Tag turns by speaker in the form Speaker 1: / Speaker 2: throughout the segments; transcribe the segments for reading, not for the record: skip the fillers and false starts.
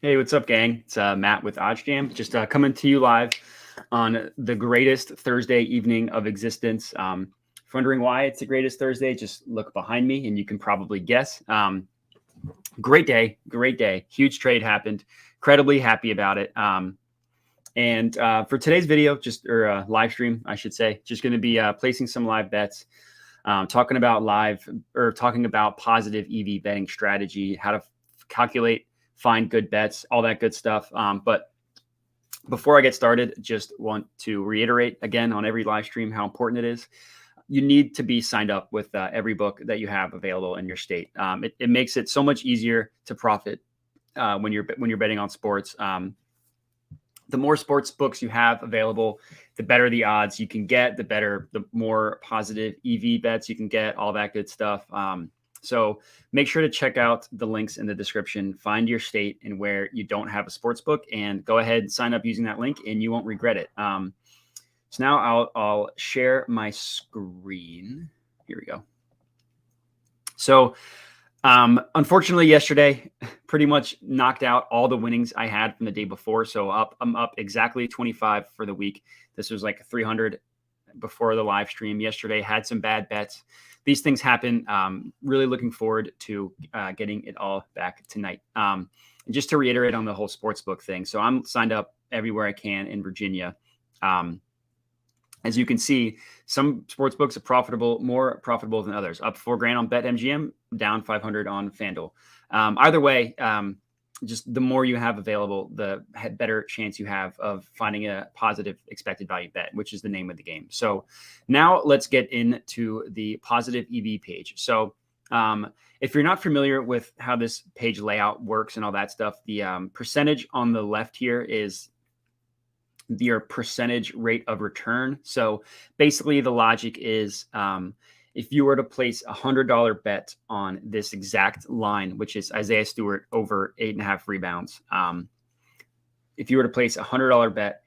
Speaker 1: Hey, what's up, gang? It's Matt with OddsJam. Just coming to you live on the greatest Thursday evening of existence. If wondering why it's the greatest Thursday, just look behind me and you can probably guess. Great day, great day. Huge trade happened. Incredibly happy about it. And for today's video, or live stream, I should say, just going to be placing some live bets, talking about positive EV betting strategy, how to calculate, find good bets, all that good stuff. But before I get started, just want to reiterate again on every live stream how important it is. You need to be signed up with every book that you have available in your state. It makes it so much easier to profit when you're betting on sports. The more sports books you have available, the better the odds you can get, the more positive EV bets you can get, all that good stuff. So make sure to check out the links in the description, find your state and where you don't have a sports book, and go ahead and sign up using that link and you won't regret it. So now I'll share my screen. Here we go. So unfortunately, yesterday pretty much knocked out all the winnings I had from the day before. So I'm up exactly 25 for the week. This was like 300 before the live stream yesterday. Had some bad bets. These things happen. Really looking forward to getting it all back tonight. And just to reiterate on the whole sportsbook thing. So I'm signed up everywhere I can in Virginia. As you can see, some sports books are more profitable than others. Up $4,000 on BetMGM, down 500 on FanDuel. Either way, just the more you have available, the better chance you have of finding a positive expected value bet, which is the name of the game. So now let's get into the positive EV page. So if you're not familiar with how this page layout works and all that stuff, the percentage on the left here is your percentage rate of return. So basically the logic is if you were to place a $100 bet on this exact line, which is Isaiah Stewart over 8.5 rebounds. If you were to place a $100 bet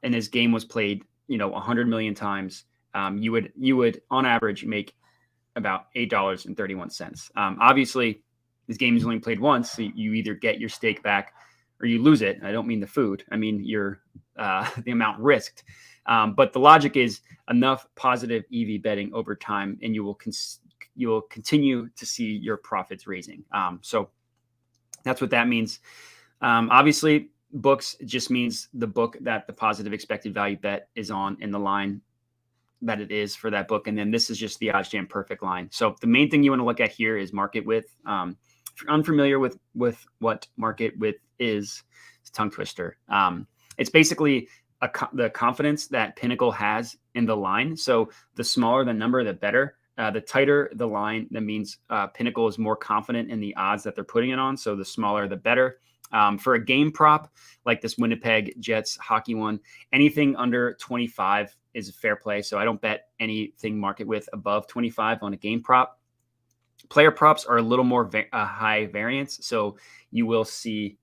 Speaker 1: and his game was played, 100 million times, you would on average make about $8.31. Obviously this game is only played once. So you either get your stake back or you lose it. I don't mean the food. I mean the amount risked. But the logic is enough positive EV betting over time, and you will continue to see your profits raising. So that's what that means. Obviously, books just means the book that the positive expected value bet is on in the line that it is for that book. And then this is just the OddsJam perfect line. So the main thing you want to look at here is market width. If you're unfamiliar with what market width is, it's a tongue twister. It's basically the confidence that Pinnacle has in the line. So the smaller the number, the better. The tighter the line, that means Pinnacle is more confident in the odds that they're putting it on. So the smaller, the better. For a game prop like this Winnipeg Jets hockey one, anything under 25 is a fair play. So I don't bet anything market width above 25 on a game prop. Player props are a little more high variance, so you will see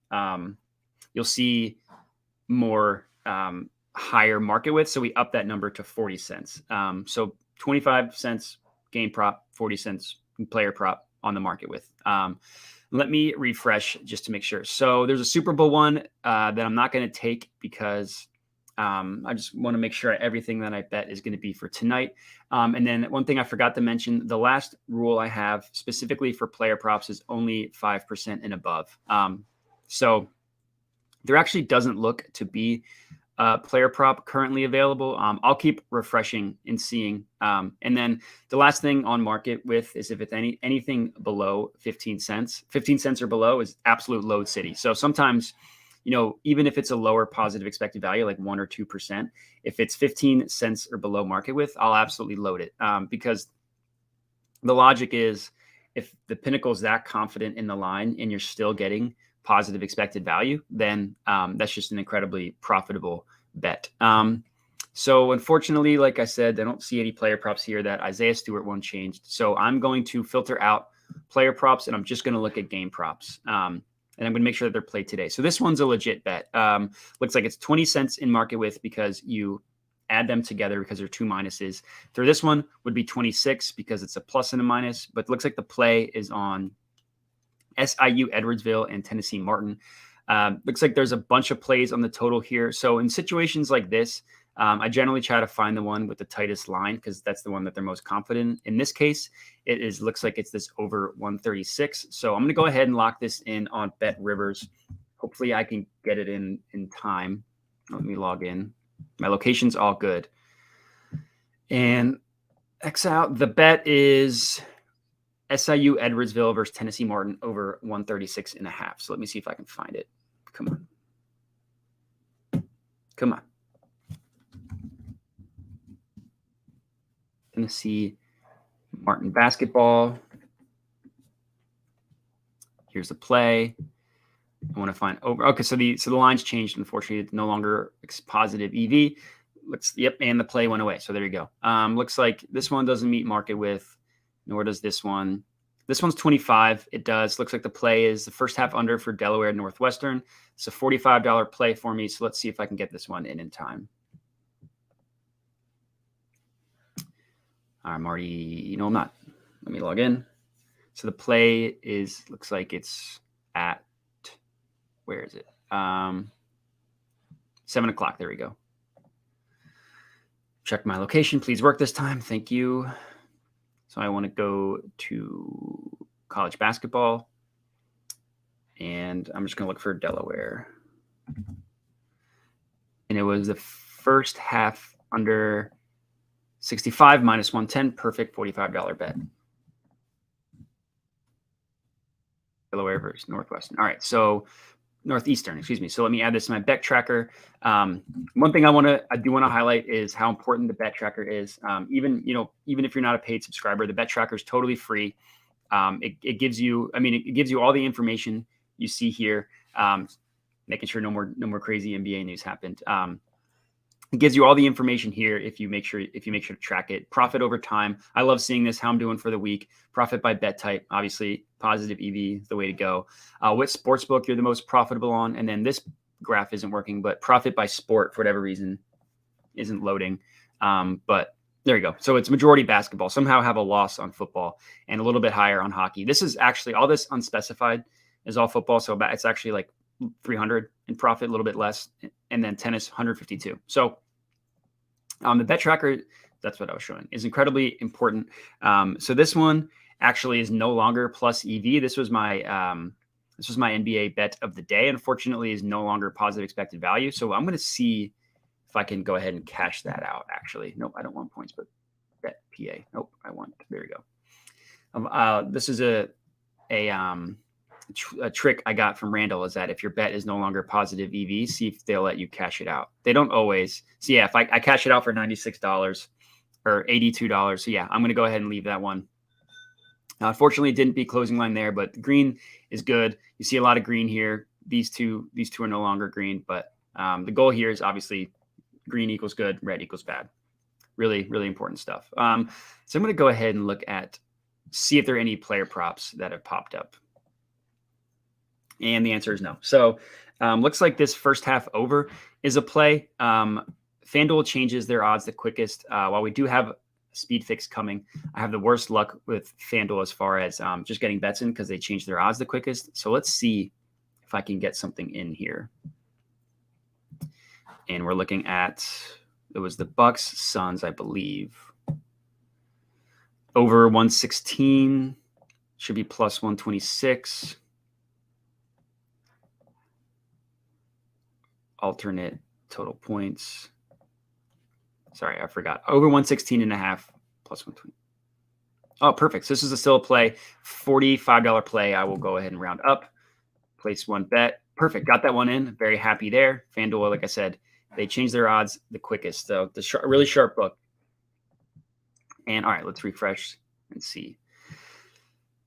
Speaker 1: more higher market width. So we up that number to 40 cents. So 25 cents game prop, 40 cents player prop on the market width. Let me refresh just to make sure. So there's a Super Bowl one that I'm not going to take because I just want to make sure everything that I bet is going to be for tonight. And then one thing I forgot to mention, the last rule I have specifically for player props is only 5% and above. So there actually doesn't look to be a player prop currently available. I'll keep refreshing and seeing. And then the last thing on market width is if it's anything below 15 cents. 15 cents or below is absolute load city. So sometimes, even if it's a lower positive expected value, like 1 or 2%, if it's 15 cents or below market width, I'll absolutely load it because the logic is if the Pinnacle is that confident in the line and you're still getting positive expected value, then that's just an incredibly profitable bet. So unfortunately, like I said, I don't see any player props here. That Isaiah Stewart one changed. So I'm going to filter out player props and I'm just going to look at game props. And I'm going to make sure that they're played today. So this one's a legit bet. Looks like it's 20 cents in market width because you add them together because they're two minuses. For this one would be 26 because it's a plus and a minus, but it looks like the play is on SIU Edwardsville and Tennessee Martin. Looks like there's a bunch of plays on the total here. So in situations like this, I generally try to find the one with the tightest line because that's the one that they're most confident in. In this case, looks like it's this over 136. So I'm going to go ahead and lock this in on Bet Rivers. Hopefully I can get it in time. Let me log in. My location's all good. And X out. The bet is SIU Edwardsville versus Tennessee Martin over 136.5. So let me see if I can find it. Come on. Come on. Tennessee Martin basketball. Here's the play. I want to find over. Okay, so the line's changed. Unfortunately, it's no longer positive EV. And the play went away. So there you go. Looks like this one doesn't meet market with, nor does this one. This one's 25. It does. Looks like the play is the first half under for Delaware Northwestern. It's a $45 play for me. So let's see if I can get this one in time. I'm already, I'm not. Let me log in. So the play looks like it's at, where is it? 7 o'clock. There we go. Check my location. Please work this time. Thank you. So I want to go to college basketball. And I'm just going to look for Delaware. And it was the first half under 65 minus 110. Perfect $45 bet. Delaware versus Northwestern. All right. So Northeastern, excuse me. So let me add this to my bet tracker. One thing I do want to highlight is how important the bet tracker is. Even if you're not a paid subscriber, the bet tracker is totally free. It gives you all the information you see here, making sure no more crazy NBA news happened. It gives you all the information here if you make sure to track it. Profit over time. I love seeing this, how I'm doing for the week. Profit by bet type. Obviously, positive EV is the way to go. What sportsbook you're the most profitable on. And then this graph isn't working, but profit by sport, for whatever reason, isn't loading. But there you go. So it's majority basketball. Somehow have a loss on football and a little bit higher on hockey. This is actually, all this unspecified is all football. So it's actually like 300 in profit, a little bit less, and then tennis 152. So the bet tracker, that's what I was showing, is incredibly important. So this one actually is no longer plus EV. This was my NBA bet of the day. Unfortunately, is no longer positive expected value. So I'm going to see if I can go ahead and cash that out. Actually, nope, I don't want points, but bet PA. Nope, I want. There we go. This is a trick I got from Randall, is that if your bet is no longer positive EV, see if they'll let you cash it out. They don't always. So yeah, if I cash it out for $96 or $82, so yeah, I'm going to go ahead and leave that one. Unfortunately, it didn't beat closing line there, but the green is good. You see a lot of green here. These two are no longer green, but the goal here is obviously green equals good, red equals bad. Really, really important stuff. So I'm going to go ahead and see if there are any player props that have popped up. And the answer is no. So looks like this first half over is a play. FanDuel changes their odds the quickest. While we do have speed fix coming, I have the worst luck with FanDuel as far as just getting bets in because they change their odds the quickest. So let's see if I can get something in here. And we're looking at, it was the Bucks Suns, I believe. Over 116 should be plus 126. Alternate total points. Sorry, I forgot. Over 116.5 plus 120. Oh, perfect. So this is still a play. $45 play. I will go ahead and round up. Place one bet. Perfect. Got that one in. Very happy there. FanDuel, like I said, they changed their odds the quickest. So really sharp book. And all right, let's refresh and see.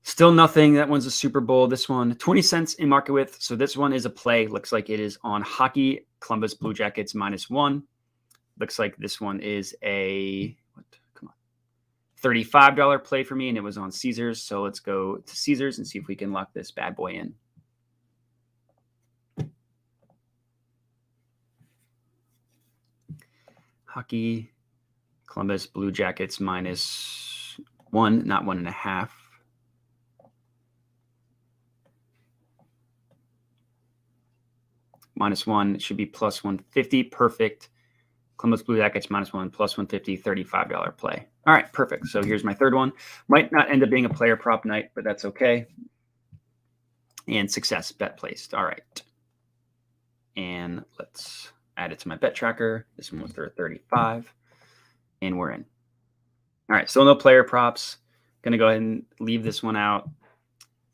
Speaker 1: Still nothing. That one's a Super Bowl. This one, 20 cents in market width. So this one is a play. Looks like it is on hockey. Columbus Blue Jackets -1. Looks like this one is a $35 play for me, and it was on Caesars. So let's go to Caesars and see if we can lock this bad boy in. Hockey, Columbus Blue Jackets -1, not 1.5. All -1 should be +150. Perfect. Columbus Blue Jackets -1 +150, $35 play. All right, perfect. So here's my third one. Might not end up being a player prop night, but that's okay. And success, bet placed. All right. And let's add it to my bet tracker. This one was for 35, and we're in. All right, still no player props. Going to go ahead and leave this one out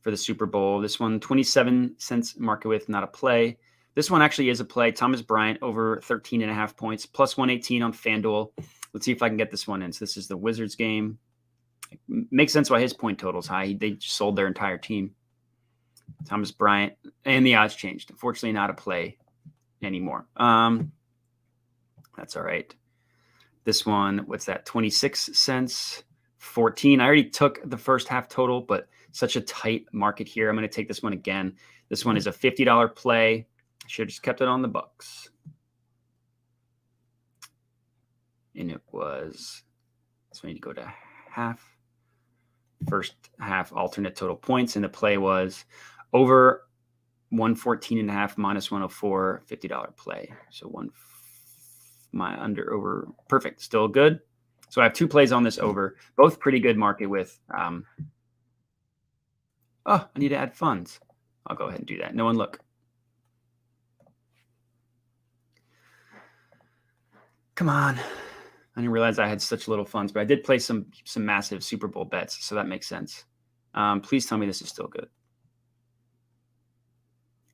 Speaker 1: for the Super Bowl. This one, 27 cents market with, not a play. This one actually is a play. Thomas Bryant over 13.5 points, +118 on FanDuel. Let's see if I can get this one in. So this is the Wizards game. It makes sense why his point total is high. They just sold their entire team. Thomas Bryant, and the odds changed. Unfortunately, not a play anymore. That's all right. This one, what's that? 26 cents, 14. I already took the first half total, but such a tight market here. I'm going to take this one again. This one is a $50 play. Should have just kept it on the Bucks. And it was, so I need to go to half. First half alternate total points. And the play was over 114.5 -104, $50 play. So my under over, perfect. Still good. So I have two plays on this over, both pretty good market with, oh, I need to add funds. I'll go ahead and do that. No one look. Come on. I didn't realize I had such little funds, but I did play some massive Super Bowl bets, so that makes sense. Please tell me this is still good.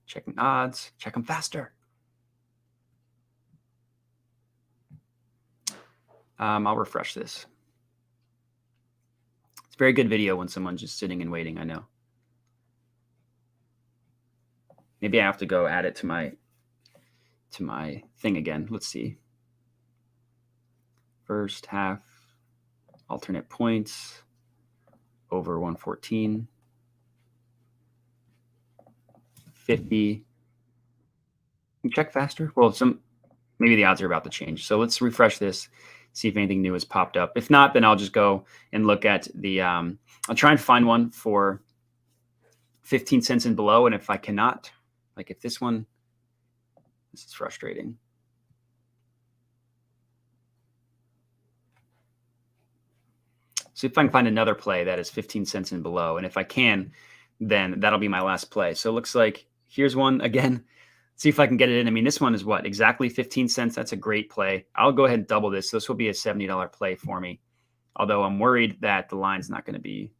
Speaker 1: Checking odds. Check them faster. I'll refresh this. It's a very good video when someone's just sitting and waiting, I know. Maybe I have to go add it to my thing again. Let's see. First half alternate points over 114, 50. Check faster. Well, maybe the odds are about to change. So let's refresh this, see if anything new has popped up. If not, then I'll just go and look at the, I'll try and find one for 15 cents and below. And if I cannot, like if this one, this is frustrating. So if I can find another play that is 15 cents and below, and if I can, then that'll be my last play. So it looks like here's one again. See if I can get it in. I mean, this one is what? Exactly 15 cents. That's a great play. I'll go ahead and double this. This will be a $70 play for me. Although I'm worried that the line's not going to be.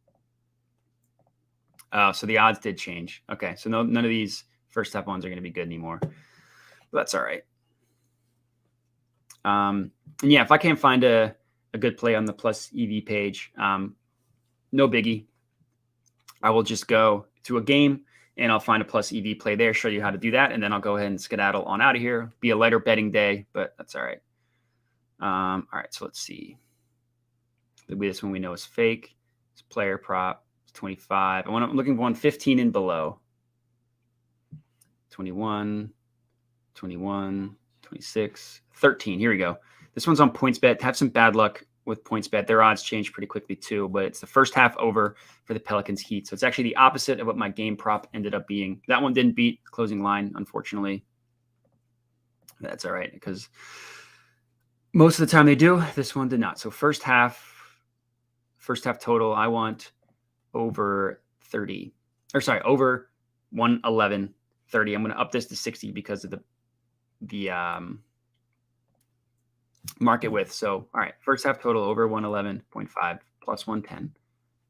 Speaker 1: So the odds did change. Okay, so none of these first half ones are going to be good anymore. But that's all right. And yeah, if I can't find a good play on the plus EV page, no biggie. I will just go to a game and I'll find a plus EV play there, show you how to do that, and then I'll go ahead and skedaddle on out of here. Be a lighter betting day, but that's all right. All right, so let's see. This one we know is fake. It's player prop. It's 25. I'm looking for 115 and below. 21, 21, 26, 13. Here we go. This one's on PointsBet. Have some bad luck with PointsBet. Their odds change pretty quickly too, but it's the first half over for the Pelicans Heat. So it's actually the opposite of what my game prop ended up being. That one didn't beat closing line, unfortunately. That's all right, because most of the time they do. This one did not. So first half total, I want over 30. Or sorry, over 111, 30. I'm going to up this to 60 because of the market width. So, all right, first half total over 111.5 plus 110.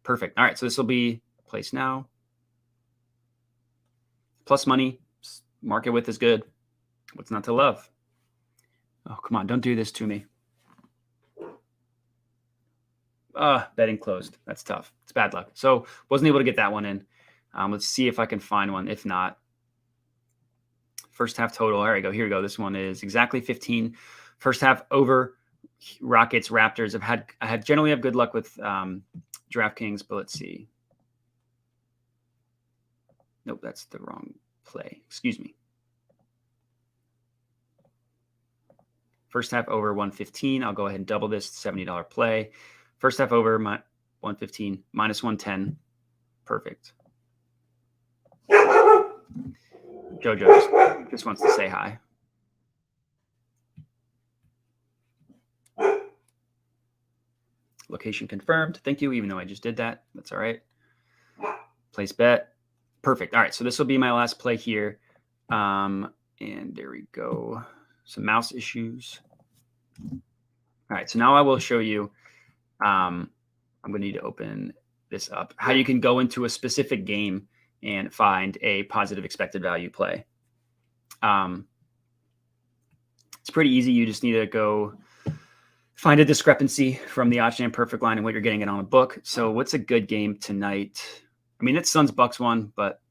Speaker 1: Perfect. All right, so this will be placed now. Plus money, market width is good. What's not to love? Oh, come on, don't do this to me. Betting closed. That's tough. It's bad luck. So wasn't able to get that one in. Let's see if I can find one. If not, first half total. There we go. Here we go. This one is exactly 15. First half over Rockets, Raptors. I generally have good luck with DraftKings, but let's see. Nope, that's the wrong play. Excuse me. First half over 115. I'll go ahead and double this $70 play. First half over 115 minus 110. Perfect. Jojo just wants to say hi. Location confirmed. Thank you, even though I just did that. That's all right. Place bet. Perfect. All right, so this will be my last play here. And there we go. Some mouse issues. All right, so now I will show you. I'm going to need to open this up. How you can go into a specific game and find a positive expected value play. It's pretty easy. You just need to go find a discrepancy from the OddsJam perfect line and what you're getting it on a book. So what's a good game tonight? I mean, it's Suns Bucks one, but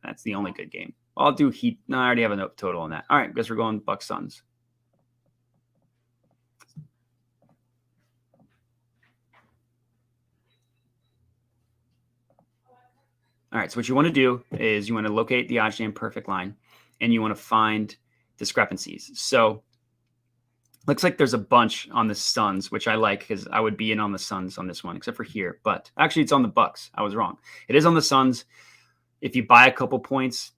Speaker 1: that's the only good game. I'll do Heat. No, I already have a total on that. All right, guess we're going Bucks Suns. All right, so what you want to do is you want to locate the OddsJam perfect line, and you want to find discrepancies. So looks like there's a bunch on the Suns, which I like because I would be in on the Suns on this one, except for here. But actually, it's on the Bucks. I was wrong. It is on the Suns. If you buy a couple points,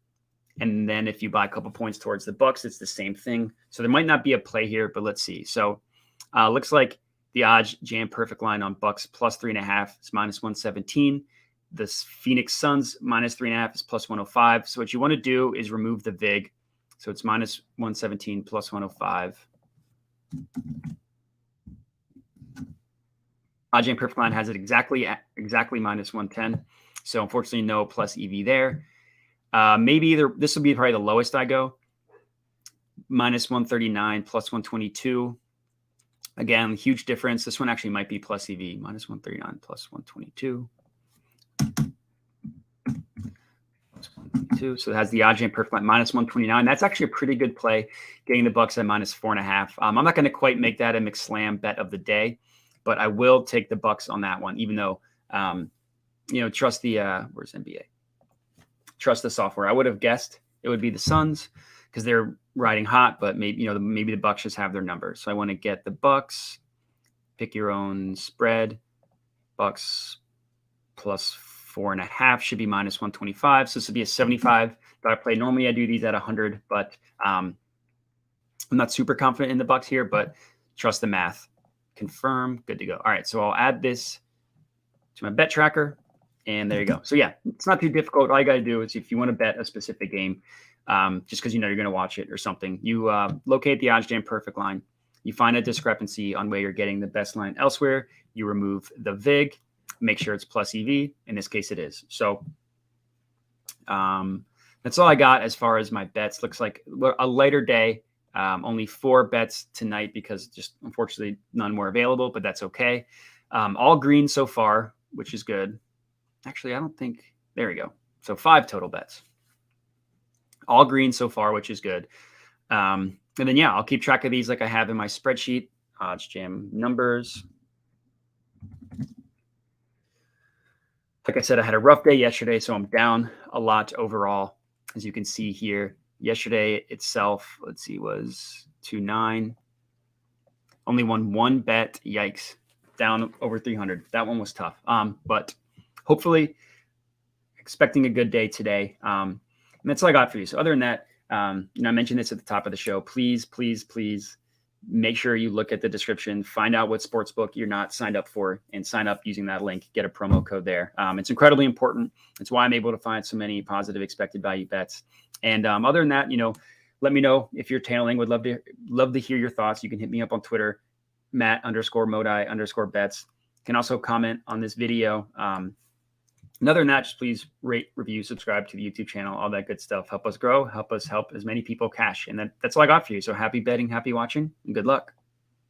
Speaker 1: and then if you buy a couple points towards the Bucks, it's the same thing. So there might not be a play here, but let's see. So looks like the OddsJam perfect line on Bucks plus 3.5 is minus 117. The Phoenix Suns minus 3.5 is plus 105. So what you want to do is remove the VIG. So it's minus 117 plus 105. OddsJam perfect line has it exactly minus 110. So unfortunately, no plus EV there. Maybe this will be probably the lowest I go. Minus 139 plus 122. Again, huge difference. This one actually might be plus EV. Minus 139 plus 122. So it has the OddsJam perfect line minus 129. That's actually a pretty good play, getting the Bucks at minus 4.5. I'm not going to quite make that a McSlam bet of the day, but I will take the Bucks on that one, even though trust the where's NBA? Trust the software. I would have guessed it would be the Suns because they're riding hot, but maybe the Bucks just have their number. So I want to get the Bucks. Pick your own spread. Bucks plus 4.5 should be minus 125. So this would be a $75 play. Normally I do these at 100, but I'm not super confident in the Bucks here, but trust the math. Confirm. Good to go. All right. So I'll add this to my bet tracker. And there you go. So yeah, it's not too difficult. All you got to do is if you want to bet a specific game, just because you're going to watch it or something, you locate the OddsJam perfect line. You find a discrepancy on where you're getting the best line elsewhere. You remove the VIG. Make sure it's plus EV. In this case, it is. So that's all I got as far as my bets. Looks like a lighter day. Only 4 bets tonight because just unfortunately none more available, but that's okay. All green so far, which is good. Actually, I don't think. There we go. So 5 total bets. All green so far, which is good. And then, yeah, I'll keep track of these like I have in my spreadsheet. OddsJam numbers. Like I said, I had a rough day yesterday, so I'm down a lot overall. As you can see here, yesterday itself, let's see, was 2.9. Only won 1 bet. Yikes. Down over 300. That one was tough. But hopefully expecting a good day today. And that's all I got for you. So other than that, I mentioned this at the top of the show. Please, please, please make sure you look at the description, find out what sportsbook you're not signed up for, and sign up using that link. Get a promo code there. It's incredibly important. It's why I'm able to find so many positive expected value bets. And other than that, let me know if you're tailing. Would love to hear your thoughts. You can hit me up on Twitter, Matt_Modi_bets. You can also comment on this video. Other than that, just please rate, review, subscribe to the YouTube channel, all that good stuff. Help us grow, help us help as many people cash. And that's all I got for you. So happy betting, happy watching, and good luck.